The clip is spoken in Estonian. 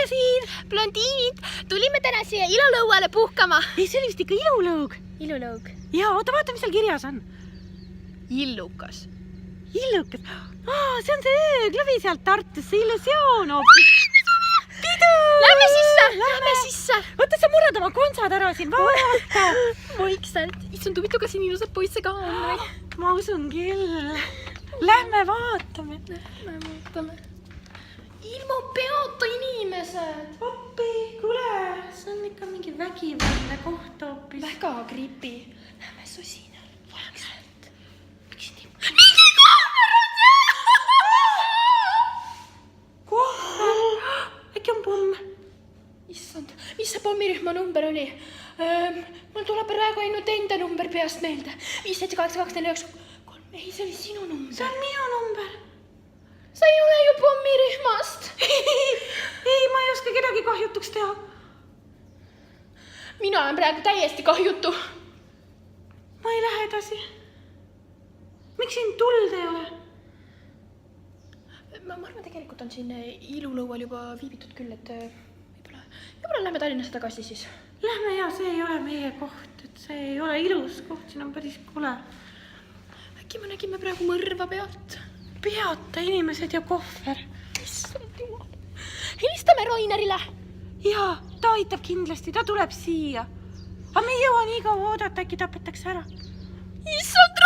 Marja siin. Blondiinid, tulime täna siia ilulõuale puhkama. Ei, see oli vist ikka ilulõug. Ilulõug. Ja, oota, vaata, mis seal kirjas on. Illukas. Illukas. See on see ööklubi sealt Tartus, see illusioon hoopis. Pidu! Lähme sisse. Oota, sa murrad oma kontsad ära siin, vaata. Vaikselt. Issand, huvitav, kas siin ilusad poisse ka on või? Ma usun küll. Lähme vaatame. Ilma peata inimesed. Appi, kuule, see on ikka mingi vägivaldne koht hoopis. Väga gripi. Lähme sosinal. Vaikselt. Miks nii? Mingi kohver on Kohver? Äkki on pomm? Issand, mis see pommirühma number oli? Mul tuleb praegu ainult enda number peast meelde. 5782493. Ei, see oli sinu number. See on minu number. Sa ei ole ju pommirühmast. Ei, ma ei oska kedagi kahjutuks teha. Mina olen praegu täiesti kahjutu. Ma ei lähe edasi. Miks siin tuld ei ole? Ma arvan, tegelikult on siin ilulõual juba viibitud küll, et võib-olla lähme Tallinnasse tagasi siis. Lähme ja see ei ole meie koht, et see ei ole ilus koht, siin on päris kule. Äkki me nägime praegu mõrva pealt. Peata inimesed ja kohver. Issand jumal. Helistame Roinerile. Jaa, ta aitab kindlasti, ta tuleb siia. Aga me ei jõua nii kaua oodata, äkki tapetakse ära. Issand